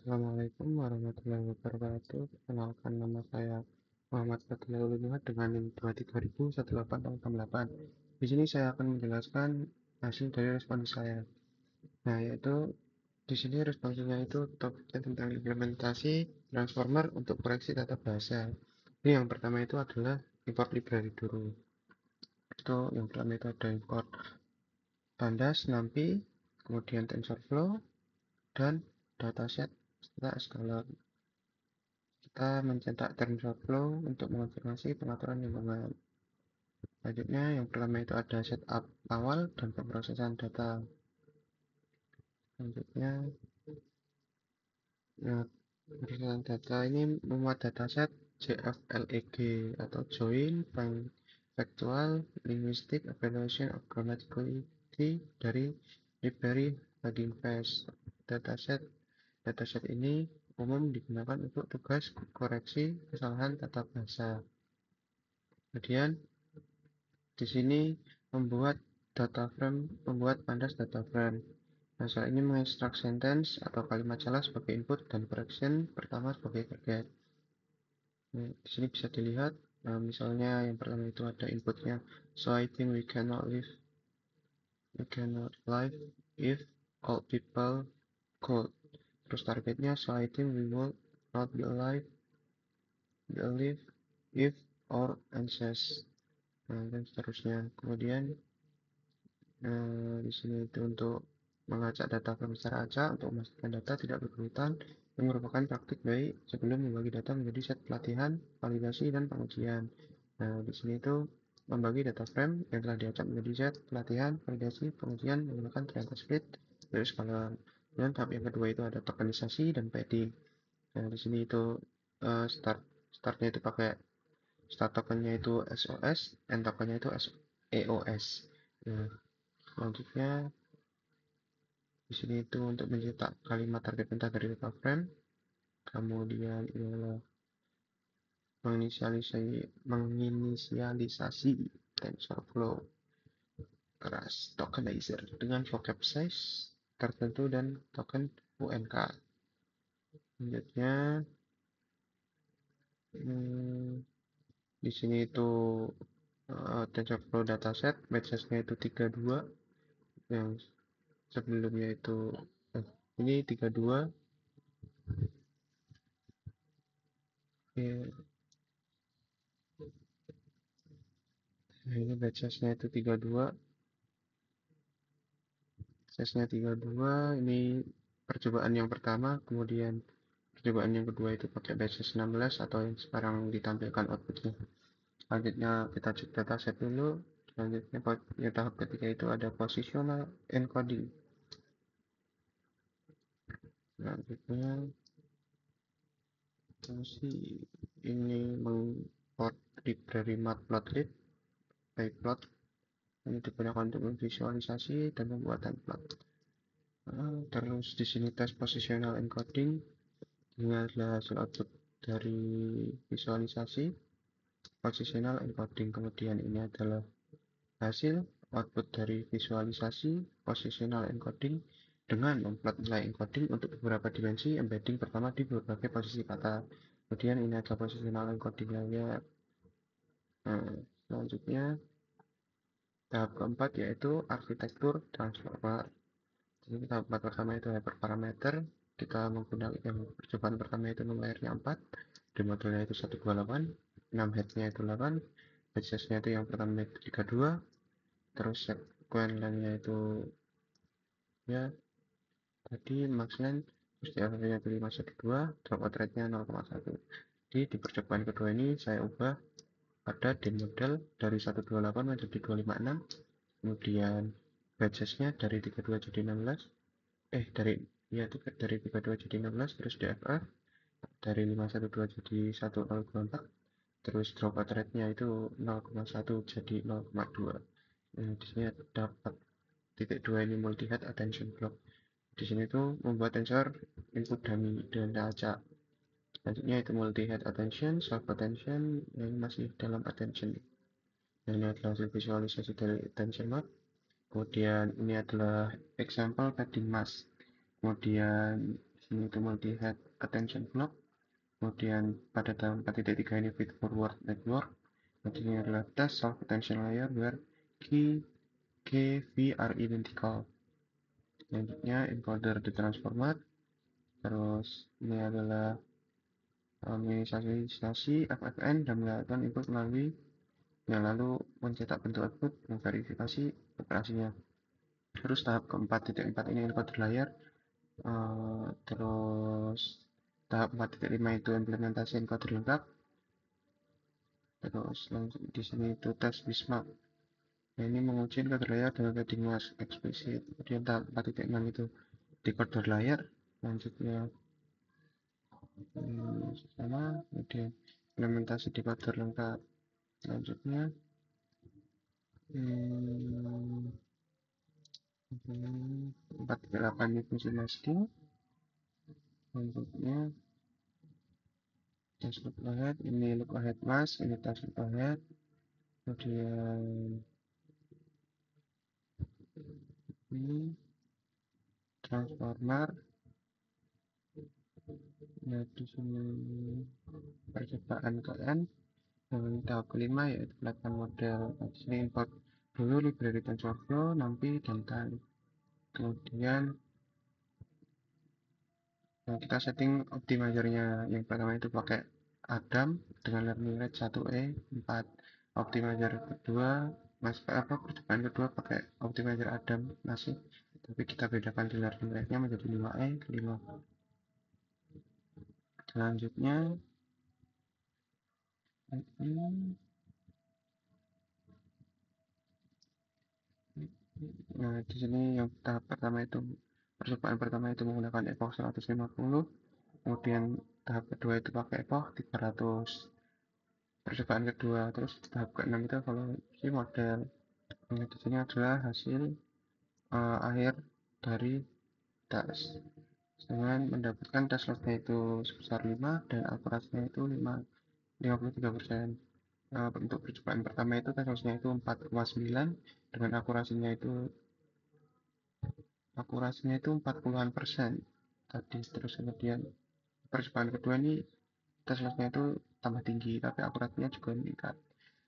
Assalamualaikum warahmatullahi wabarakatuh. Perkenalkan, nama saya Muhammad Fathia Ulumihat dengan NIM 2301888. Di sini saya akan menjelaskan hasil dari respons saya. Nah, yaitu di sini responsnya itu topiknya tentang implementasi transformer untuk koreksi tata bahasa. Ini yang pertama itu adalah import library dulu. Itu yang pertama itu ada import pandas, NumPy, kemudian TensorFlow, dan dataset serta skala. Kita mencetak TensorFlow untuk mengonfirmasi pengaturan lingkungan. Selanjutnya, yang pertama itu ada setup awal dan pemrosesan data. Selanjutnya, pemrosesan data ini memuat dataset JFLEG atau Joint Factual Linguistic Evaluation of Grammaticality dari library Hugging Face. Dataset ini umum digunakan untuk tugas koreksi kesalahan tata bahasa. Kemudian di sini membuat pandas data frame. Bahasa ini mengekstrak sentence atau kalimat salah sebagai input dan correction pertama sebagai target. Nah, di sini bisa dilihat, misalnya yang pertama itu ada inputnya, so I think we cannot live if all people could. Terus targetnya, so I think we will not be alive if our ancestors. Dan seterusnya. Kemudian di sini itu untuk mengacak data frame secara acak untuk memastikan data tidak berurutan, yang merupakan praktik baik sebelum membagi data menjadi set pelatihan, validasi, dan pengujian. Nah, di sini itu membagi data frame yang telah diacak menjadi set pelatihan, validasi, pengujian menggunakan triangle split dari skala. Dan tahap yang kedua itu ada tokenisasi dan padding. Nah, di sini itu startnya itu pakai start tokennya itu SOS, end tokennya itu EOS. Nah, selanjutnya di sini itu untuk mencetak kalimat target perintah dari data frame. Kemudian ialah menginisialisasi TensorFlow keras tokenizer dengan vocab size tertentu dan token UNK. Selanjutnya di sini itu TensorFlow dataset batchesnya itu 32, yang sebelumnya itu ini 32 ya. Nah, ini batchesnya itu 32, size-nya 32. Ini percobaan yang pertama, kemudian percobaan yang kedua itu pakai batches 16 atau yang sekarang ditampilkan outputnya. Selanjutnya kita cek dataset dulu. Selanjutnya tahap ketiga itu ada positional encoding. Selanjutnya ini mengimport library matplotlib pyplot. Ini digunakan untuk memvisualisasi dan pembuatan plot. Terus di sini tes positional encoding. Ini adalah hasil output dari visualisasi positional encoding. Kemudian ini adalah hasil output dari visualisasi positional encoding dengan memplot nilai encoding untuk beberapa dimensi embedding pertama di berbagai posisi kata. Kemudian ini adalah positional encoding-nya. Selanjutnya tahap keempat yaitu arsitektur transformer. Jadi tahap pertama itu hyperparameter. Kita menggunakan percobaan pertama itu numeriknya 4, di modulnya itu 128, 6 headnya itu 8, batchesnya itu yang pertama itu 32, terus sequence length-nya itu ya tadi max length, terus DFV-nya itu 512, dropout rate-nya 0,1. Jadi di percobaan kedua ini saya ubah pada din model dari 128 menjadi 256, kemudian batchesnya dari 32 jadi 16, dari 32 jadi 16, terus DFF dari 512 jadi 1024, terus dropout rate-nya itu 0,1 jadi 0,2. Nah, di sini dapat titik 2 ini multi head attention block. Di sini tuh membuat tensor input dummy dengan acak. Selanjutnya itu multi head attention, self attention yang masih dalam attention. Dan ini adalah hasil visualisasi dari attention map. Kemudian ini adalah example padding mask. Kemudian sini itu multi-head attention block. Kemudian pada tahap 4.3 ini feed forward network. Kemudian ini adalah test self attention layer where key K, V are identical. Selanjutnya encoder the transformer. Terus ini adalah minimalisasi FFN dan melihatkan input melalui yang lalu mencetak bentuk output dan verifikasi operasinya. Terus tahap ke-4.4 ini encoder layer. Terus tahap 4.5 itu implementasi encoder lengkap. Terus lanjut di sini itu tes Bismarck. Nah, ini menguji encoder layer dengan reading mask eksplisit. Kemudian tahap 4.6 itu decoder layer. Selanjutnya sama, kemudian implementasi decoder lengkap. Selanjutnya 4.8 ini fungsi masking. Selanjutnya tes look ahead, ini look ahead mask, ini tes look ahead. Kemudian ini transformer. Nah, di sini percobaan ke N. Dan tahap kelima yaitu pelatihan model. Nah, di sini import dulu library TensorFlow, NumPy, dan time. Kemudian kita setting optimizernya. Yang pertama itu pakai Adam dengan learning rate 1E 4. Optimizer kedua percobaan kedua pakai optimizer Adam masih, tapi kita bedakan di learning rate-nya menjadi 5E ke 5. Selanjutnya nah, di sini yang tahap pertama itu percobaan pertama itu menggunakan epoch 150, kemudian tahap kedua itu pakai epoch 300. Percobaan kedua, terus tahap ke-6 itu kalau si model. Nah, di sini adalah hasil akhir dari tes dengan mendapatkan tes lossnya itu sebesar 5 dan akurasinya itu 53%. Untuk percobaan pertama itu tes lossnya itu 4,9 dengan akurasinya itu 40% tadi. Terus kemudian percobaan kedua ini tes lossnya itu tambah tinggi tapi akurasinya juga meningkat.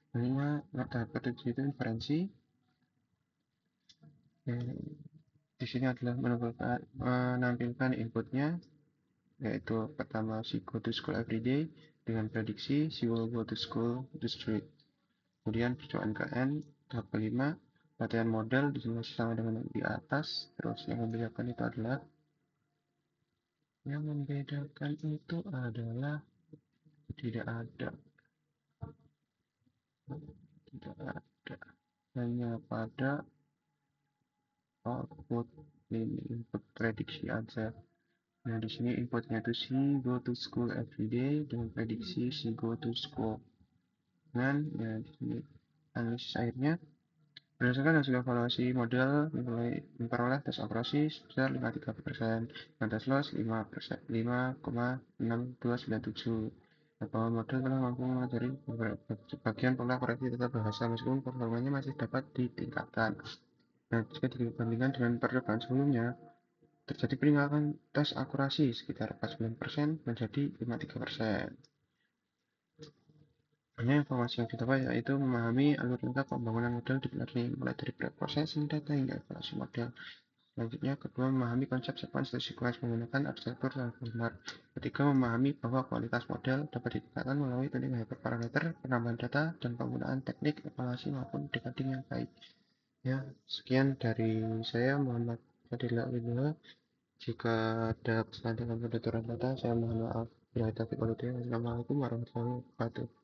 Selanjutnya tahap ketujuh itu inferensi. Di sini adalah menampilkan inputnya, yaitu pertama she go to school every day dengan prediksi she will go to school to street. Kemudian percobaan ke N tahap kelima latihan model, di sini masih sama dengan di atas. Terus yang membedakan itu adalah tidak ada hanya pada output ini input prediksi aja. Nah, di sini inputnya itu she go to school every day dengan prediksi she go to school. Dan ya di sini analisis akhirnya berdasarkan hasil evaluasi model memperoleh tes operasi sebesar 53% dan tes loss 5,6297. Bahwa model telah mampu mengajari bagian pola koreksi tata bahasa meskipun performanya masih dapat ditingkatkan. Nah, jika dibandingkan dengan percobaan sebelumnya, terjadi peningkatan tes akurasi sekitar 49% menjadi 53%. Hanya informasi yang didapat yaitu memahami alur lengkap pembangunan model deep learning, mulai dari pre-processing data hingga evaluasi model. Selanjutnya, kedua, memahami konsep sequence to sequence menggunakan arsitektur transformer. Ketiga, memahami bahwa kualitas model dapat ditingkatkan melalui tuning hyperparameter, penambahan data, dan penggunaan teknik evaluasi maupun decoding yang baik. Ya, sekian dari saya, Muhammad Fadila Wibowo. Jika ada kesalahan dengan penuturan data, saya mohon maaf. Bila ada Assalamualaikum warahmatullahi wabarakatuh.